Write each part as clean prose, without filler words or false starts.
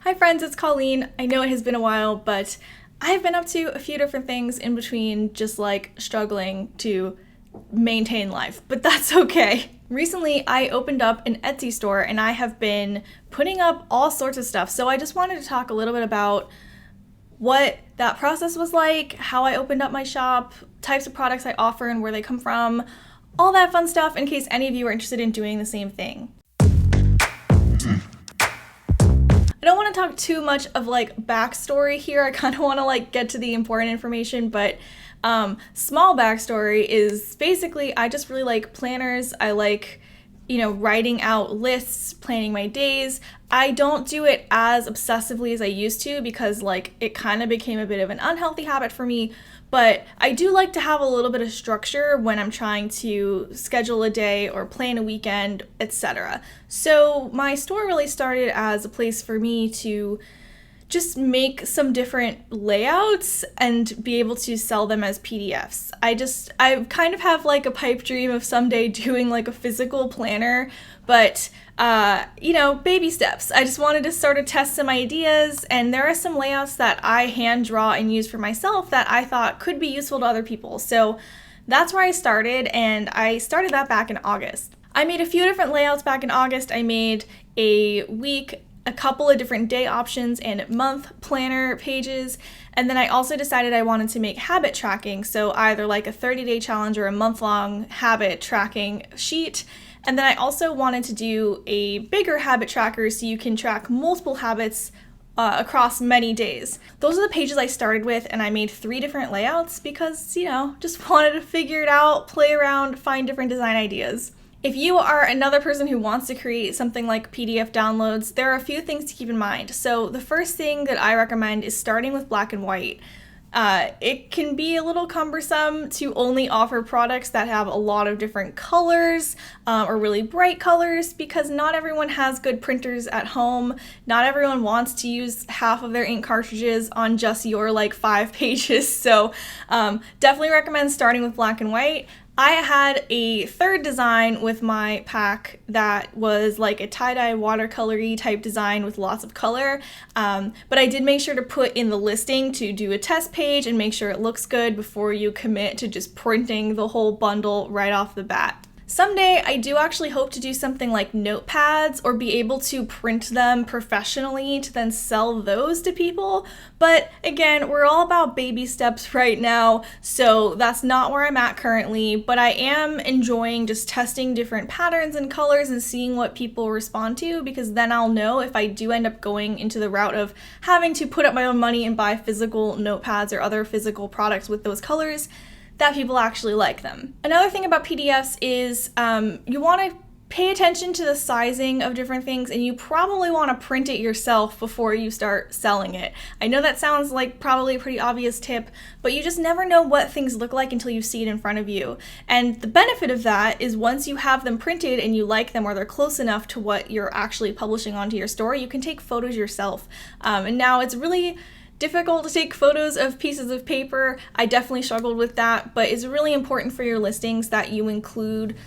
Hi friends, it's Colleen. I know it has been a while, but I've been up to a few different things in between just like struggling to maintain life, but that's okay. Recently, I opened up an Etsy store and I have been putting up all sorts of stuff. So I just wanted to talk a little bit about what that process was like, how I opened up my shop, types of products I offer and where they come from, all that fun stuff in case any of you are interested in doing the same thing. I don't want to talk too much of like backstory here. I kind of want to like get to the important information, but small backstory is basically I just really like planners. I like, writing out lists, planning my days. I don't do it as obsessively as I used to because like it kind of became a bit of an unhealthy habit for me. But I do like to have a little bit of structure when I'm trying to schedule a day or plan a weekend, etc. So my store really started as a place for me to just make some different layouts and be able to sell them as PDFs. I kind of have like a pipe dream of someday doing like a physical planner, but baby steps. I just wanted to sort of test some ideas, and there are some layouts that I hand draw and use for myself that I thought could be useful to other people. So that's where I started, and I started that back in August. I made a few different layouts back in August. I made a week, a couple of different day options and month planner pages. And then I also decided I wanted to make habit tracking. So either like a 30-day challenge or a month-long habit tracking sheet. And then I also wanted to do a bigger habit tracker so you can track multiple habits across many days. Those are the pages I started with, and I made 3 different layouts because, just wanted to figure it out, play around, find different design ideas. If you are another person who wants to create something like PDF downloads, there are a few things to keep in mind. So the first thing that I recommend is starting with black and white. It can be a little cumbersome to only offer products that have a lot of different colors or really bright colors because not everyone has good printers at home. Not everyone wants to use half of their ink cartridges on just your 5 pages. So definitely recommend starting with black and white. I had a third design with my pack that was like a tie-dye watercolory type design with lots of color, but I did make sure to put in the listing to do a test page and make sure it looks good before you commit to just printing the whole bundle right off the bat. Someday, I do actually hope to do something like notepads or be able to print them professionally to then sell those to people. But again, we're all about baby steps right now, so that's not where I'm at currently. But I am enjoying just testing different patterns and colors and seeing what people respond to, because then I'll know if I do end up going into the route of having to put up my own money and buy physical notepads or other physical products with those colors, that people actually like them. Another thing about PDFs is you want to pay attention to the sizing of different things, and you probably want to print it yourself before you start selling it. I know that sounds like probably a pretty obvious tip, but you just never know what things look like until you see it in front of you. And the benefit of that is once you have them printed and you like them or they're close enough to what you're actually publishing onto your store, you can take photos yourself. And now it's really difficult to take photos of pieces of paper. I definitely struggled with that, but it's really important for your listings that you include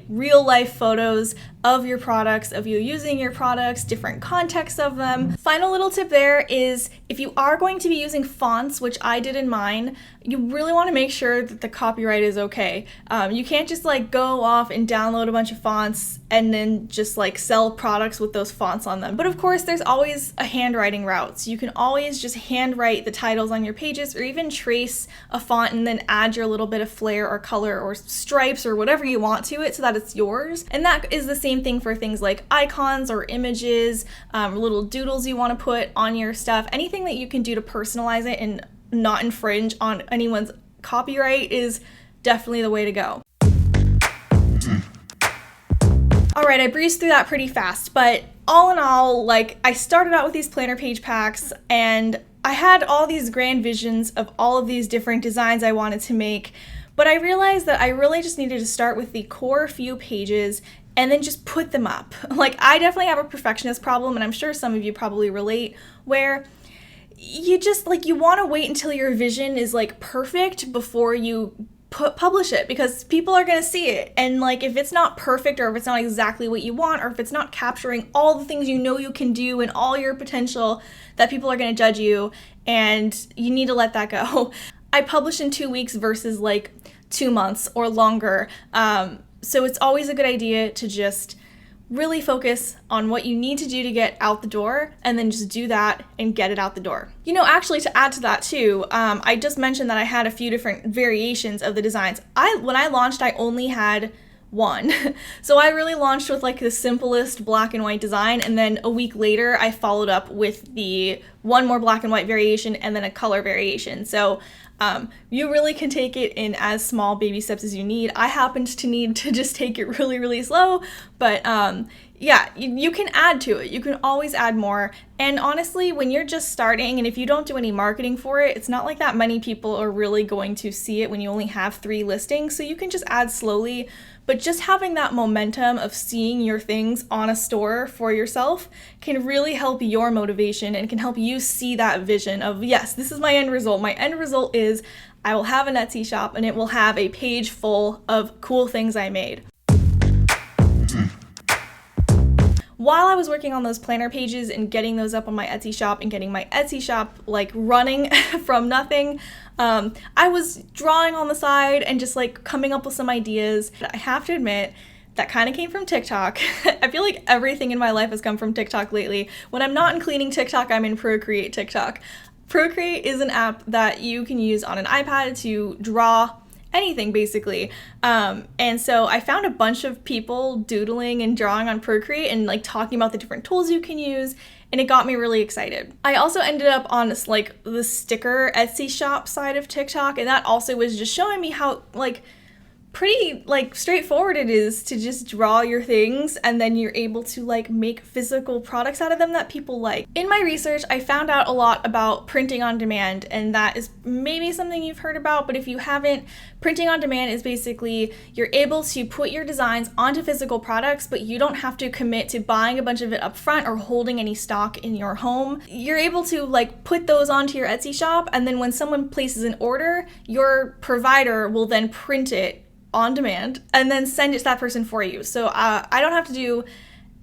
real life photos of your products, of you using your products, different contexts of them. Final little tip there is if you are going to be using fonts, which I did in mine, you really want to make sure that the copyright is okay. You can't just go off and download a bunch of fonts and then just sell products with those fonts on them. But of course, there's always a handwriting route. So you can always just handwrite the titles on your pages or even trace a font and then add your little bit of flair or color or stripes or whatever you want to it so that it's yours. And that is the same thing for things like icons or images, little doodles you want to put on your stuff. Anything that you can do to personalize it and not infringe on anyone's copyright is definitely the way to go. All right, I breezed through that pretty fast, but all in all, I started out with these planner page packs and I had all these grand visions of all of these different designs I wanted to make, but I realized that I really just needed to start with the core few pages and then just put them up. I definitely have a perfectionist problem, and I'm sure some of you probably relate, where you just you want to wait until your vision is perfect before you publish it, because people are going to see it. And like, if it's not perfect, or if it's not exactly what you want, or if it's not capturing all the things you know you can do and all your potential, that people are going to judge you, and you need to let that go. I publish in 2 weeks versus like 2 months or longer. So it's always a good idea to just really focus on what you need to do to get out the door, and then just do that and get it out the door. You know, actually, to add to that too, I just mentioned that I had a few different variations of the designs. When I launched, I only had one. So I really launched with like the simplest black and white design, and then a week later I followed up with the one more black and white variation and then a color variation. So you really can take it in as small baby steps as you need. I happened to need to just take it really, really slow, but yeah, you can add to it. You can always add more. And honestly, when you're just starting, and if you don't do any marketing for it, it's not like that many people are really going to see it when you only have 3 listings. So you can just add slowly, but just having that momentum of seeing your things on a store for yourself can really help your motivation, and can help you see that vision of, yes, this is my end result. My end result is I will have an Etsy shop, and it will have a page full of cool things I made. While I was working on those planner pages and getting those up on my Etsy shop and getting my Etsy shop like running from nothing, I was drawing on the side and just like coming up with some ideas. I have to admit, that kind of came from TikTok. I feel like everything in my life has come from TikTok lately. When I'm not in cleaning TikTok, I'm in Procreate TikTok. Procreate is an app that you can use on an iPad to draw anything basically. And so I found a bunch of people doodling and drawing on Procreate and like talking about the different tools you can use, and it got me really excited. I also ended up on this like the sticker Etsy shop side of TikTok, and that also was just showing me how like pretty like straightforward it is to just draw your things, and then you're able to like make physical products out of them that people like. In my research, I found out a lot about printing on demand, and that is maybe something you've heard about, but if you haven't, printing on demand is basically you're able to put your designs onto physical products, but you don't have to commit to buying a bunch of it up front or holding any stock in your home. You're able to like put those onto your Etsy shop, and then when someone places an order, your provider will then print it on demand and then send it to that person for you. So I don't have to do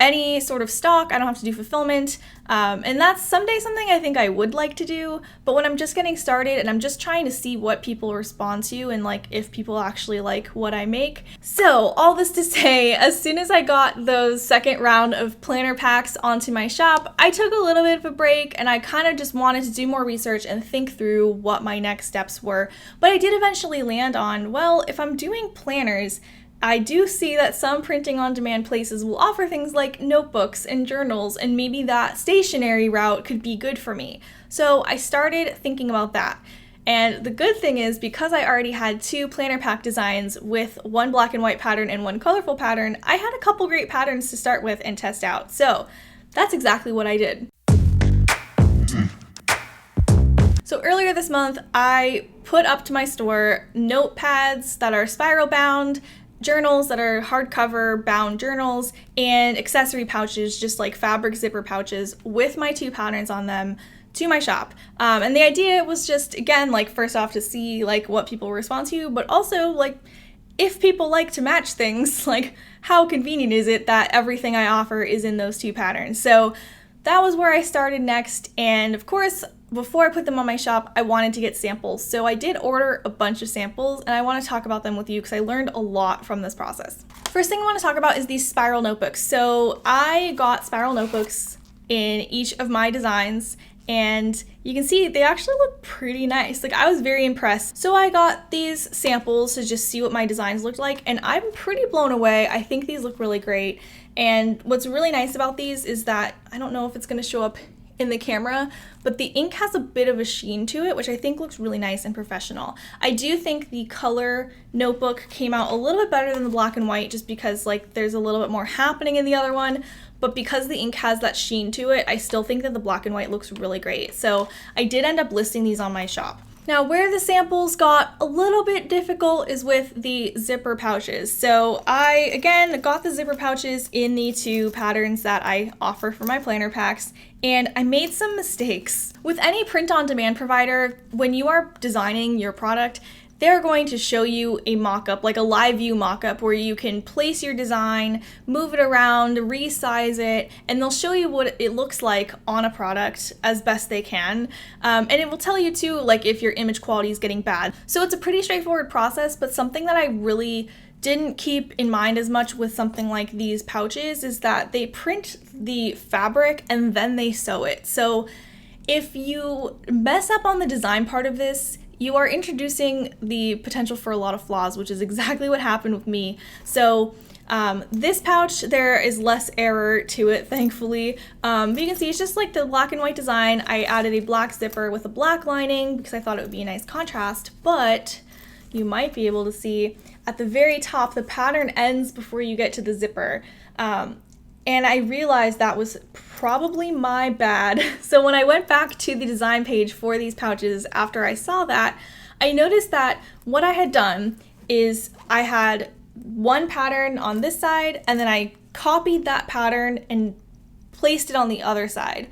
any sort of stock, I don't have to do fulfillment, and that's someday something I think I would like to do, but when I'm just getting started and I'm just trying to see what people respond to and like if people actually like what I make. So all this to say, as soon as I got those second round of planner packs onto my shop, I took a little bit of a break, and I kind of just wanted to do more research and think through what my next steps were. But I did eventually land on, well, if I'm doing planners, I do see that some printing on demand places will offer things like notebooks and journals, and maybe that stationery route could be good for me. So I started thinking about that. And the good thing is, because I already had 2 planner pack designs with one black and white pattern and one colorful pattern, I had a couple great patterns to start with and test out. So that's exactly what I did. So earlier this month, I put up to my store notepads that are spiral bound, journals that are hardcover bound journals, and accessory pouches, just like fabric zipper pouches with my 2 patterns on them, to my shop. And the idea was just, again, like first off to see like what people respond to, but also like if people like to match things, like how convenient is it that everything I offer is in those 2 patterns. So that was where I started next. And of course, before I put them on my shop, I wanted to get samples. So I did order a bunch of samples, and I want to talk about them with you because I learned a lot from this process. First thing I want to talk about is these spiral notebooks. So I got spiral notebooks in each of my designs, and you can see they actually look pretty nice. Like, I was very impressed. So I got these samples to just see what my designs looked like, and I'm pretty blown away. I think these look really great. And what's really nice about these is that, I don't know if it's going to show up in the camera, but the ink has a bit of a sheen to it, which I think looks really nice and professional. I do think the color notebook came out a little bit better than the black and white, just because like there's a little bit more happening in the other one, but because the ink has that sheen to it, I still think that the black and white looks really great. So I did end up listing these on my shop. Now, where the samples got a little bit difficult is with the zipper pouches. So I, again, got the zipper pouches in the 2 patterns that I offer for my planner packs, and I made some mistakes. With any print-on-demand provider, when you are designing your product, they're going to show you a mock-up, like a live view mock-up, where you can place your design, move it around, resize it, and they'll show you what it looks like on a product as best they can. And it will tell you too, like if your image quality is getting bad. So it's a pretty straightforward process, but something that I really didn't keep in mind as much with something like these pouches is that they print the fabric and then they sew it. So if you mess up on the design part of this, you are introducing the potential for a lot of flaws, which is exactly what happened with me. So this pouch, there is less error to it, thankfully. But you can see it's just like the black and white design. I added a black zipper with a black lining because I thought it would be a nice contrast, but you might be able to see at the very top, the pattern ends before you get to the zipper. And I realized that was probably my bad. So when I went back to the design page for these pouches after I saw that, I noticed that what I had done is I had one pattern on this side, and then I copied that pattern and placed it on the other side.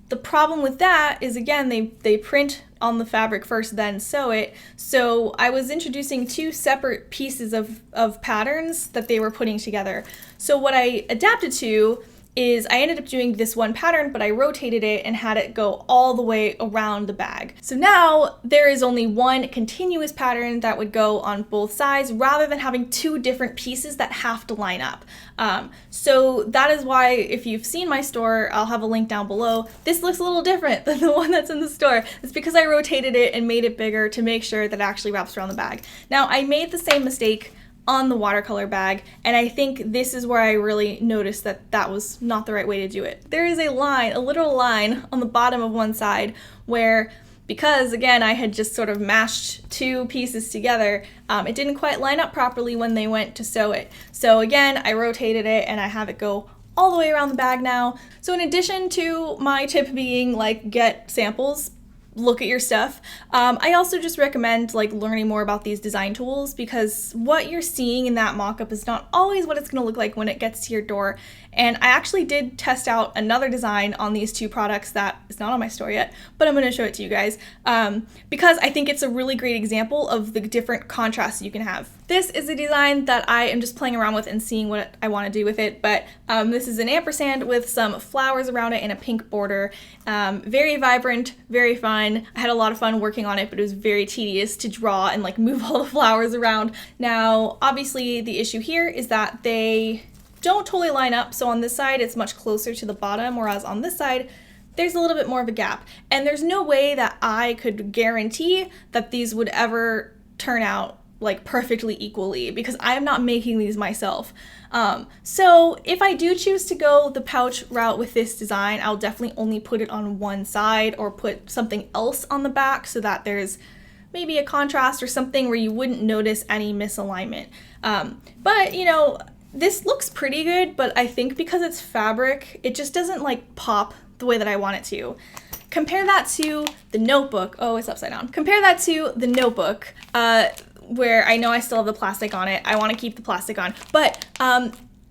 The problem with that is, again, they print on the fabric first, then sew it. So I was introducing two separate pieces of patterns that they were putting together. So what I adapted to is I ended up doing this one pattern, but I rotated it and had it go all the way around the bag. So now there is only one continuous pattern that would go on both sides rather than having two different pieces that have to line up. So that is why, if you've seen my store, I'll have a link down below. This looks a little different than the one that's in the store. It's because I rotated it and made it bigger to make sure that it actually wraps around the bag. Now, I made the same mistake on the watercolor bag, and I think this is where I really noticed that that was not the right way to do it. There is a line, a literal line on the bottom of one side where, because again I had just sort of mashed two pieces together, it didn't quite line up properly when they went to sew it. So again, I rotated it and I have it go all the way around the bag now. So in addition to my tip being like, get samples, look at your stuff, I also just recommend like learning more about these design tools, because what you're seeing in that mock-up is not always what it's going to look like when it gets to your door. And I actually did test out another design on these two products that is not on my store yet, but I'm going to show it to you guys, because I think it's a really great example of the different contrasts you can have. This is a design that I am just playing around with and seeing what I want to do with it, but this is an ampersand with some flowers around it and a pink border. Very vibrant, very fun. I had a lot of fun working on it, but it was very tedious to draw and like move all the flowers around. Now, obviously the issue here is that they don't totally line up. So on this side, it's much closer to the bottom, whereas on this side, there's a little bit more of a gap. And there's no way that I could guarantee that these would ever turn out like perfectly equally, because I am not making these myself. So if I do choose to go the pouch route with this design, I'll definitely only put it on one side or put something else on the back so that there's maybe a contrast or something where you wouldn't notice any misalignment. But you know, this looks pretty good, but I think because it's fabric, it just doesn't like pop the way that I want it to. Compare that to the notebook. Oh, it's upside down. Compare that to the notebook, where I know I still have the plastic on it. I want to keep the plastic on, but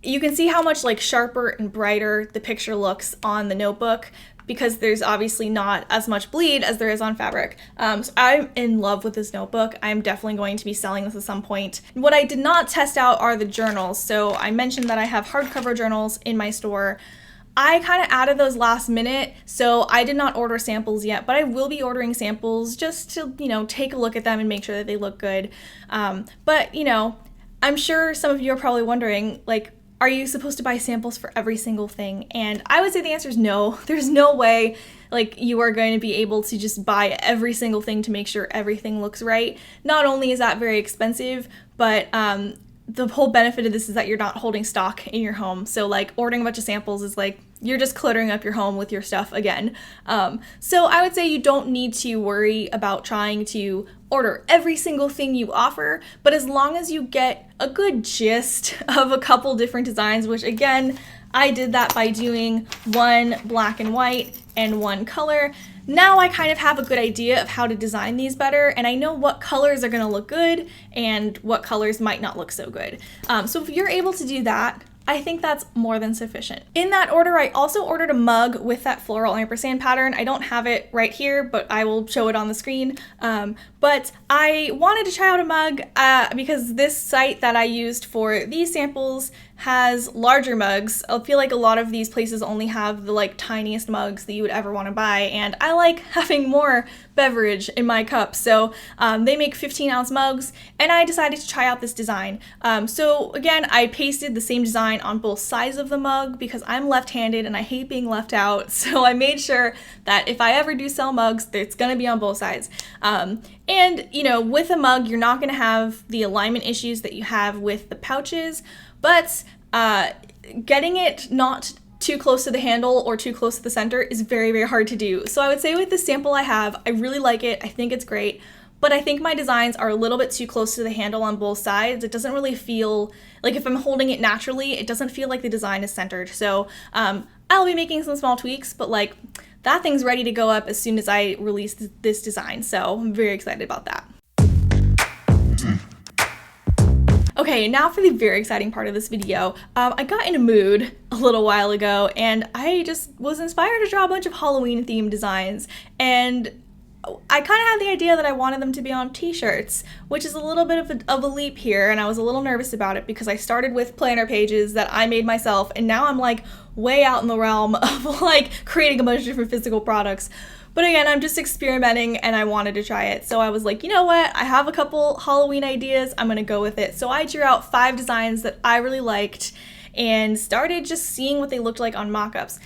you can see how much like sharper and brighter the picture looks on the notebook, because there's obviously not as much bleed as there is on fabric. So I'm in love with this notebook. I'm definitely going to be selling this at some point. What I did not test out are the journals. So I mentioned that I have hardcover journals in my store. I kind of added those last minute, so I did not order samples yet, but I will be ordering samples just to, you know, take a look at them and make sure that they look good. But, you know, I'm sure some of you are probably wondering, like, are you supposed to buy samples for every single thing? And I would say the answer is no. There's no way like you are going to be able to just buy every single thing to make sure everything looks right. Not only is that very expensive, but the whole benefit of this is that you're not holding stock in your home. So like ordering a bunch of samples is like you're just cluttering up your home with your stuff again. So I would say you don't need to worry about trying to order every single thing you offer, but as long as you get a good gist of a couple different designs, which again, I did that by doing one black and white and one color. Now I kind of have a good idea of how to design these better, and I know what colors are going to look good and what colors might not look so good. So if you're able to do that, I think that's more than sufficient. In that order, I also ordered a mug with that floral ampersand pattern. I don't have it right here, but I will show it on the screen. But I wanted to try out a mug because this site that I used for these samples has larger mugs. I feel like a lot of these places only have the like tiniest mugs that you would ever want to buy, and I like having more beverage in my cup. So they make 15-ounce mugs, and I decided to try out this design. So again, I pasted the same design on both sides of the mug because I'm left-handed and I hate being left out. So I made sure that if I ever do sell mugs, it's gonna be on both sides. And you know, with a mug, you're not gonna have the alignment issues that you have with the pouches, but getting it not too close to the handle or too close to the center is very, very hard to do. So I would say with the sample I have, I really like it. I think it's great, but I think my designs are a little bit too close to the handle on both sides. It doesn't really feel like, if I'm holding it naturally, it doesn't feel like the design is centered. So I'll be making some small tweaks, but like that thing's ready to go up as soon as I release this design. So I'm very excited about that. Okay, now for the very exciting part of this video. I got in a mood a little while ago and I just was inspired to draw a bunch of Halloween themed designs, and I kind of had the idea that I wanted them to be on t-shirts, which is a little bit of a leap here, and I was a little nervous about it because I started with planner pages that I made myself, and now I'm like way out in the realm of like creating a bunch of different physical products. But again, I'm just experimenting and I wanted to try it. So I was like, you know what? I have a couple Halloween ideas. I'm gonna go with it. So I drew out 5 designs that I really liked and started just seeing what they looked like on mock-ups.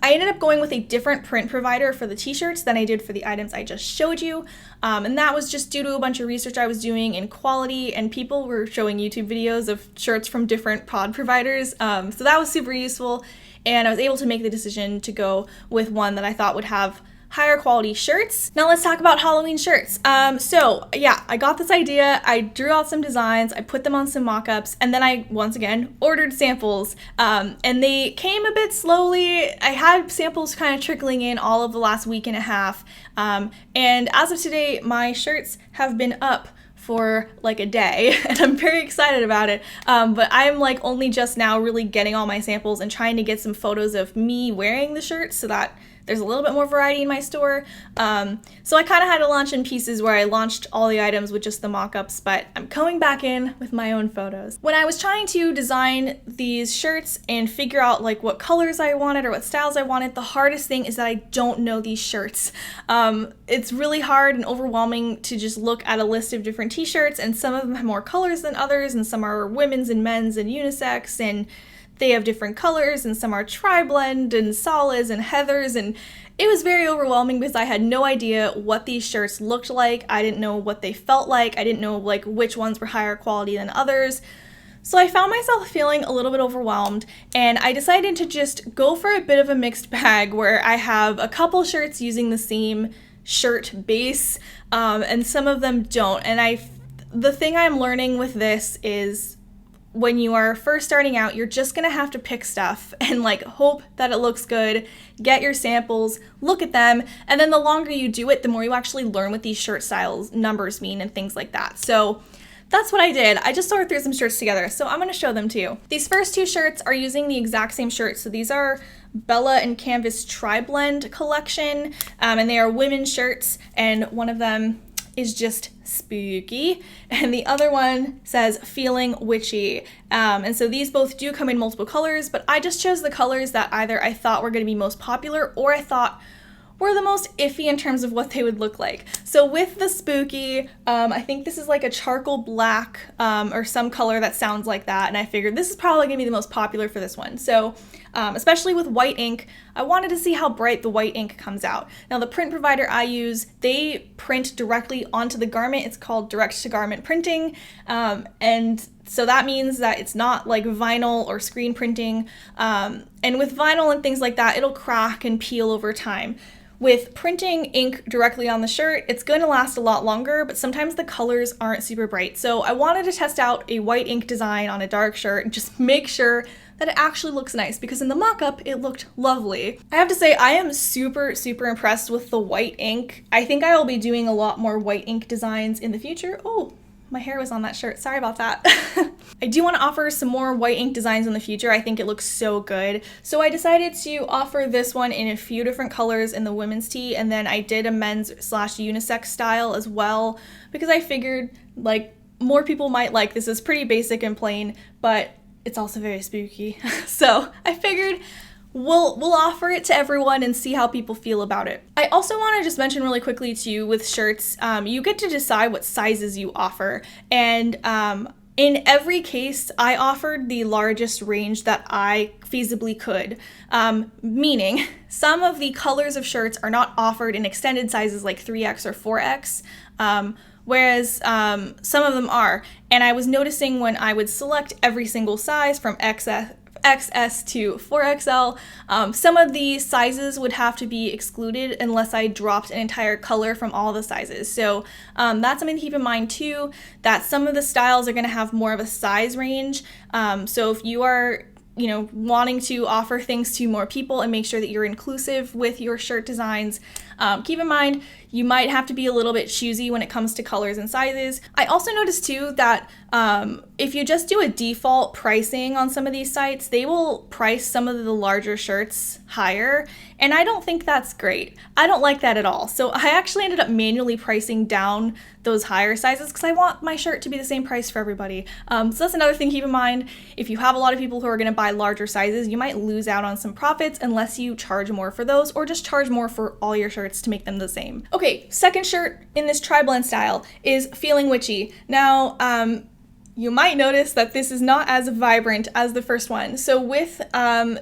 I ended up going with a different print provider for the t-shirts than I did for the items I just showed you. And that was just due to a bunch of research I was doing in quality, and people were showing YouTube videos of shirts from different pod providers. So that was super useful. And I was able to make the decision to go with one that I thought would have higher quality shirts. Now let's talk about Halloween shirts. So yeah, I got this idea, I drew out some designs, I put them on some mock-ups, and then I, once again, ordered samples. And they came a bit slowly. I had samples kind of trickling in all of the last week and a half. And as of today, my shirts have been up for like a day, and I'm very excited about it. But I'm like only just now really getting all my samples and trying to get some photos of me wearing the shirts so that there's a little bit more variety in my store. So I kind of had to launch in pieces where I launched all the items with just the mock-ups, but I'm coming back in with my own photos. When I was trying to design these shirts and figure out like what colors I wanted or what styles I wanted, the hardest thing is that I don't know these shirts. It's really hard and overwhelming to just look at a list of different t-shirts, and some of them have more colors than others, and some are women's and men's and unisex, and they have different colors, and some are tri-blend and solids and heathers, and it was very overwhelming because I had no idea what these shirts looked like. I didn't know what they felt like. I didn't know like which ones were higher quality than others. So I found myself feeling a little bit overwhelmed, and I decided to just go for a bit of a mixed bag where I have a couple shirts using the same shirt base, and some of them don't. And the thing I'm learning with this is, when you are first starting out, you're just gonna have to pick stuff and like hope that it looks good, get your samples, look at them, and then the longer you do it, the more you actually learn what these shirt styles numbers mean and things like that. So that's what I did. I just sorted through some shirts together, so I'm gonna show them to you. These first 2 shirts are using the exact same shirt. So these are Bella and Canvas Tri-Blend collection, and they are women's shirts, and one of them is just spooky, and the other one says feeling witchy. And so these both do come in multiple colors, but I just chose the colors that either I thought were going to be most popular or I thought were the most iffy in terms of what they would look like. So with the spooky, I think this is like a charcoal black or some color that sounds like that, and I figured this is probably gonna be the most popular for this one. So especially with white ink, I wanted to see how bright the white ink comes out. Now the print provider I use, they print directly onto the garment. It's called direct to garment printing, and so that means that it's not like vinyl or screen printing, and with vinyl and things like that, it'll crack and peel over time. With printing ink directly on the shirt, it's going to last a lot longer, but sometimes the colors aren't super bright. So I wanted to test out a white ink design on a dark shirt and just make sure that it actually looks nice, because in the mock-up, it looked lovely. I have to say, I am super, super impressed with the white ink. I think I will be doing a lot more white ink designs in the future. Oh, my hair was on that shirt. Sorry about that. I do want to offer some more white ink designs in the future. I think it looks so good. So I decided to offer this one in a few different colors in the women's tee, and then I did a men's / unisex style as well, because I figured like more people might like this. Is pretty basic and plain, but it's also very spooky. So I figured we'll offer it to everyone and see how people feel about it. I also want to just mention really quickly too, with shirts, you get to decide what sizes you offer, and in every case, I offered the largest range that I feasibly could, meaning some of the colors of shirts are not offered in extended sizes like 3X or 4X, whereas some of them are. And I was noticing when I would select every single size from XS to 4XL, some of the sizes would have to be excluded unless I dropped an entire color from all the sizes. So that's something to keep in mind too, that some of the styles are going to have more of a size range. So if you are wanting to offer things to more people and make sure that you're inclusive with your shirt designs, keep in mind you might have to be a little bit choosy when it comes to colors and sizes. I also noticed too that if you just do a default pricing on some of these sites, they will price some of the larger shirts higher, and I don't think that's great. I don't like that at all. So I actually ended up manually pricing down those higher sizes because I want my shirt to be the same price for everybody. So that's another thing to keep in mind. If you have a lot of people who are going to buy larger sizes, you might lose out on some profits unless you charge more for those, or just charge more for all your shirts to make them the same. Okay, second shirt in this tri-blend style is Feeling Witchy. Now, you might notice that this is not as vibrant as the first one. So with,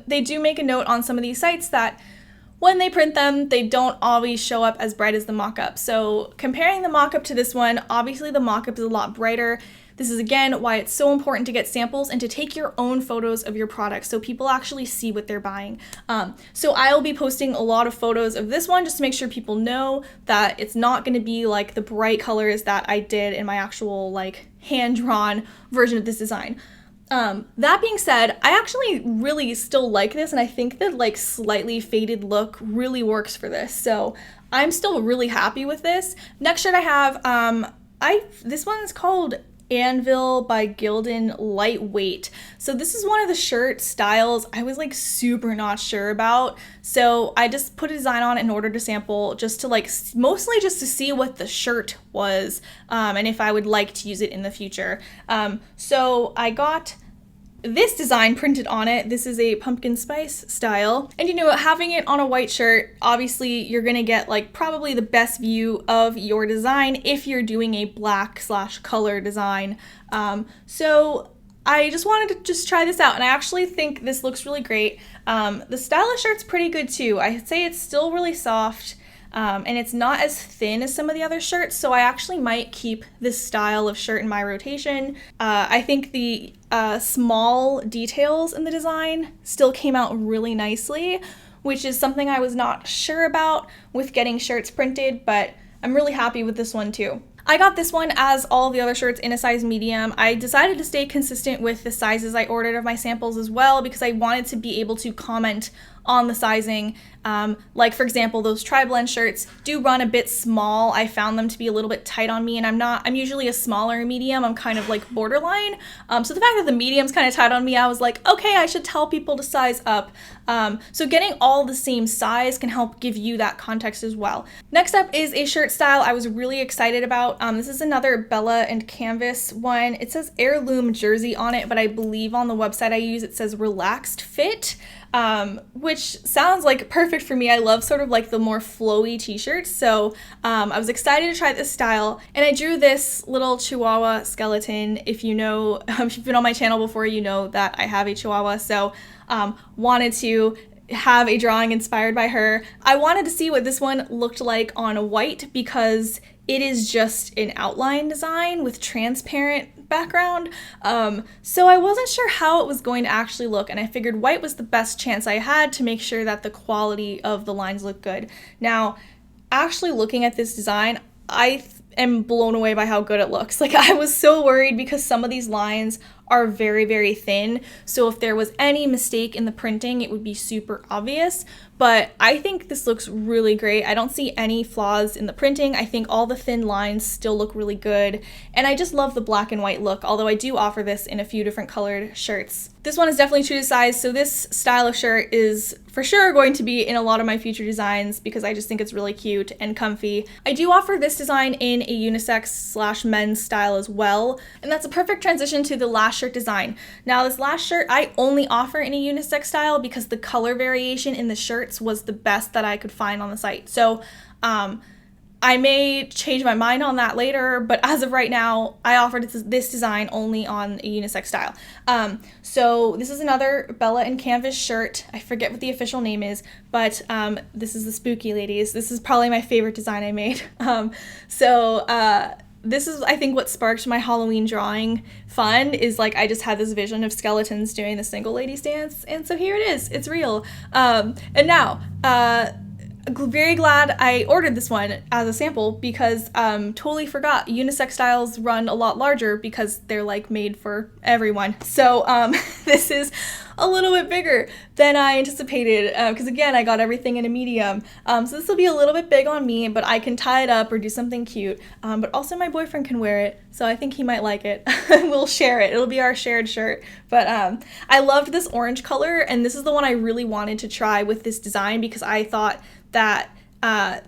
they do make a note on some of these sites that when they print them, they don't always show up as bright as the mock-up. So comparing the mock-up to this one, obviously the mock-up is a lot brighter. This is again why it's so important to get samples and to take your own photos of your products so people actually see what they're buying. So I'll be posting a lot of photos of this one just to make sure people know that it's not going to be like the bright colors that I did in my actual like hand-drawn version of this design. That being said, I actually really still like this, and I think that like slightly faded look really works for this. So I'm still really happy with this. Next shirt I have, this one's called Anvil by Gildan Lightweight. So this is one of the shirt styles I was like super not sure about. So I just put a design on it in order to sample, just to like, mostly just to see what the shirt was, and if I would like to use it in the future. So I got this design printed on it. This is a pumpkin spice style. And having it on a white shirt, obviously you're gonna get like probably the best view of your design if you're doing a black / color design. So I just wanted to just try this out, and I actually think this looks really great. The style of shirt's pretty good too. I'd say it's still really soft. And it's not as thin as some of the other shirts, so I actually might keep this style of shirt in my rotation. I think the small details in the design still came out really nicely, which is something I was not sure about with getting shirts printed, but I'm really happy with this one too. I got this one, as all the other shirts, in a size medium. I decided to stay consistent with the sizes I ordered of my samples as well, because I wanted to be able to comment on the sizing. Like for example, those tri-blend shirts do run a bit small. I found them to be a little bit tight on me, and I'm usually a smaller medium. I'm kind of like borderline. So the fact that the medium's kind of tight on me, I was like, okay, I should tell people to size up. So getting all the same size can help give you that context as well. Next up is a shirt style I was really excited about. This is another Bella and Canvas one. It says Heirloom Jersey on it, but I believe on the website I use it says Relaxed Fit. Which sounds like perfect for me. I love sort of like the more flowy t-shirts, so I was excited to try this style, and I drew this little Chihuahua skeleton. If you know, if you've been on my channel before, you know that I have a Chihuahua, so wanted to have a drawing inspired by her. I wanted to see what this one looked like on white because it is just an outline design with transparent background, so I wasn't sure how it was going to actually look, and I figured white was the best chance I had to make sure that the quality of the lines looked good. Now, actually looking at this design, I am blown away by how good it looks. Like, I was so worried because some of these lines are very, very thin. So if there was any mistake in the printing, it would be super obvious. But I think this looks really great. I don't see any flaws in the printing. I think all the thin lines still look really good. And I just love the black and white look, although I do offer this in a few different colored shirts. This one is definitely true to size, so this style of shirt is for sure going to be in a lot of my future designs because I just think it's really cute and comfy. I do offer this design in a unisex/men's style as well, and that's a perfect transition to the last shirt design. Now this last shirt I only offer in a unisex style because the color variation in the shirts was the best that I could find on the site. So I may change my mind on that later, but as of right now, I offered this design only on a unisex style. So this is another Bella and Canvas shirt. I forget what the official name is, but this is the Spooky Ladies. This is probably my favorite design I made. This is, I think, what sparked my Halloween drawing fun is like I just had this vision of skeletons doing the single ladies dance, and so here it is. It's real. And now, very glad I ordered this one as a sample because totally forgot unisex styles run a lot larger because they're like made for everyone. So this is a little bit bigger than I anticipated because again I got everything in a medium. So this will be a little bit big on me, but I can tie it up or do something cute. But also my boyfriend can wear it, so I think he might like it. We'll share it. It'll be our shared shirt. But I loved this orange color, and this is the one I really wanted to try with this design because I thought that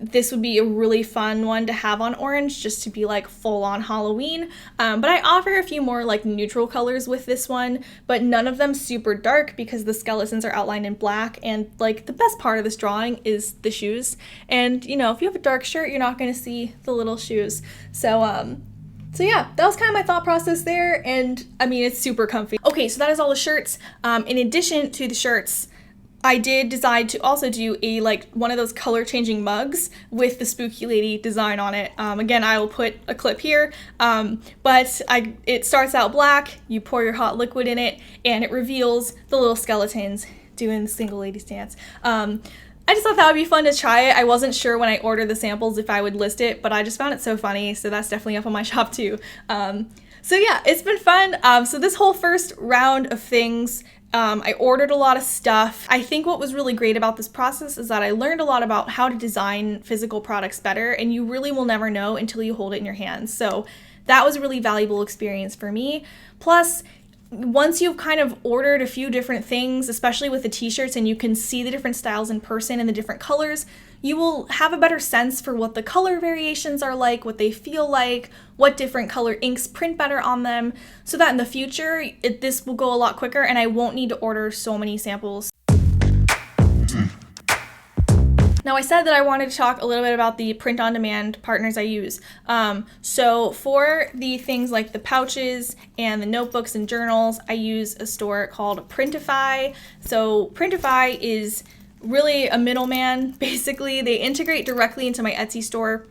this would be a really fun one to have on orange just to be like full on Halloween. But I offer a few more like neutral colors with this one, but none of them super dark because the skeletons are outlined in black, and like the best part of this drawing is the shoes. And you know, if you have a dark shirt, you're not going to see the little shoes. So yeah, that was kind of my thought process there, and I mean, it's super comfy. Okay, so that is all the shirts. In addition to the shirts, I did decide to also do a one of those color changing mugs with the Spooky Lady design on it. Again, I will put a clip here, but it starts out black, you pour your hot liquid in it, and it reveals the little skeletons doing the single ladies dance. I just thought that would be fun to try it. I wasn't sure when I ordered the samples if I would list it, but I just found it so funny, so that's definitely up on my shop too. So yeah, it's been fun. So this whole first round of things, I ordered a lot of stuff. I think what was really great about this process is that I learned a lot about how to design physical products better, and you really will never know until you hold it in your hands. So that was a really valuable experience for me. Plus, once you've kind of ordered a few different things, especially with the t-shirts, and you can see the different styles in person and the different colors, you will have a better sense for what the color variations are like, what they feel like, what different color inks print better on them, so that in the future, this will go a lot quicker and I won't need to order so many samples. Now, I said that I wanted to talk a little bit about the print-on-demand partners I use. So for the things like the pouches and the notebooks and journals, I use a store called Printify. So Printify is really a middleman, basically. They integrate directly into my Etsy store,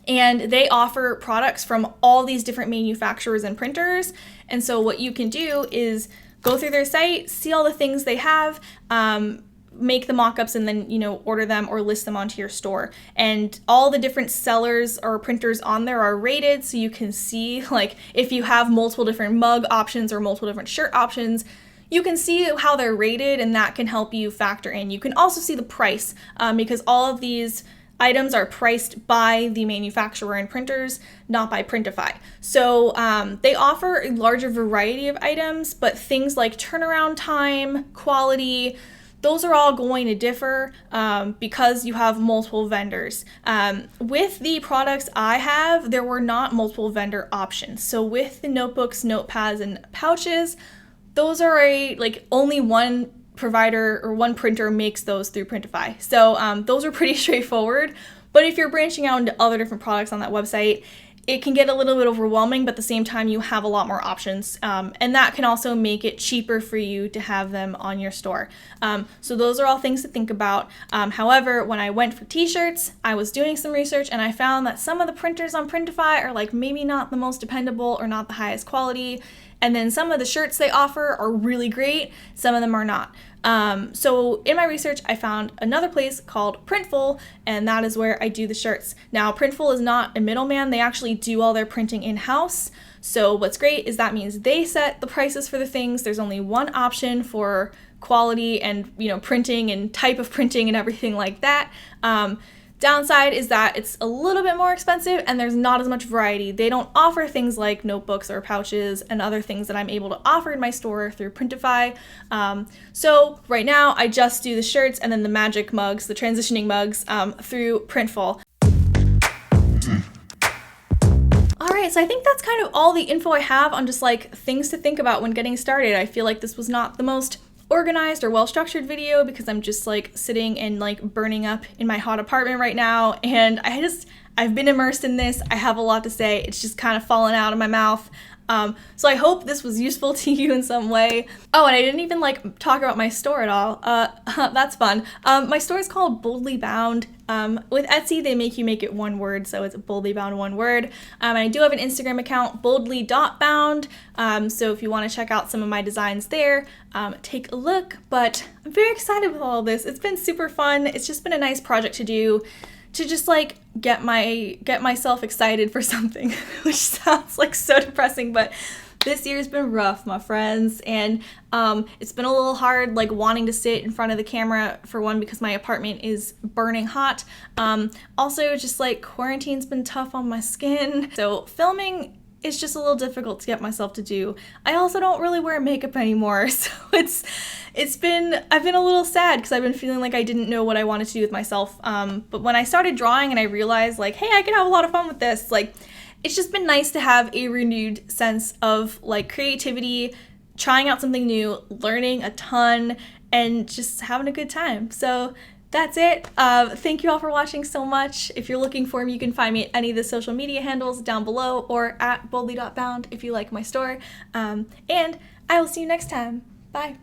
and they offer products from all these different manufacturers and printers. And so what you can do is go through their site, see all the things they have, make the mock-ups, and then, you know, order them or list them onto your store. And all the different sellers or printers on there are rated, so you can see, like, if you have multiple different mug options or multiple different shirt options, you can see how they're rated, and that can help you factor in. You can also see the price, because all of these items are priced by the manufacturer and printers, not by Printify. So they offer a larger variety of items, but things like turnaround time, quality, those are all going to differ because you have multiple vendors. With the products I have, there were not multiple vendor options. So with the notebooks, notepads, and pouches, those are only one provider or one printer makes those through Printify. So those are pretty straightforward. But if you're branching out into other different products on that website, it can get a little bit overwhelming, but at the same time, you have a lot more options. And that can also make it cheaper for you to have them on your store. So those are all things to think about. However, when I went for t-shirts, I was doing some research and I found that some of the printers on Printify are maybe not the most dependable or not the highest quality. And then some of the shirts they offer are really great. Some of them are not. So in my research, I found another place called Printful, and that is where I do the shirts. Now, Printful is not a middleman. They actually do all their printing in-house. So what's great is that means they set the prices for the things. There's only one option for quality and, printing and type of printing and everything like that. Downside is that it's a little bit more expensive and there's not as much variety. They don't offer things like notebooks or pouches and other things that I'm able to offer in my store through Printify. So right now I just do the shirts and then the magic mugs, the transitioning mugs, through Printful. Alright, so I think that's kind of all the info I have on just like things to think about when getting started. I feel like this was not the most organized or well-structured video because I'm just like sitting and like burning up in my hot apartment right now, and I've been immersed in this. I have a lot to say. It's just kind of fallen out of my mouth. So I hope this was useful to you in some way. Oh, and I didn't even like talk about my store at all. That's fun. My store is called Boldly Bound. With Etsy, they make you make it one word, so it's Boldly Bound one word. And I do have an Instagram account, boldly.bound. So if you want to check out some of my designs there, take a look. But I'm very excited with all of this. It's been super fun. It's just been a nice project to do, to just like get myself excited for something, which sounds like so depressing, but this year's been rough, my friends, and it's been a little hard like wanting to sit in front of the camera, for one, because my apartment is burning hot. Also, just like quarantine's been tough on my skin, so filming is just a little difficult to get myself to do. I also don't really wear makeup anymore, so I've been a little sad because I've been feeling like I didn't know what I wanted to do with myself. But when I started drawing and I realized like, hey, I can have a lot of fun with this, like, it's just been nice to have a renewed sense of like creativity, trying out something new, learning a ton, and just having a good time. So that's it. Thank you all for watching so much. If you're looking for me, you can find me at any of the social media handles down below or at boldly.bound if you like my store. And I will see you next time. Bye.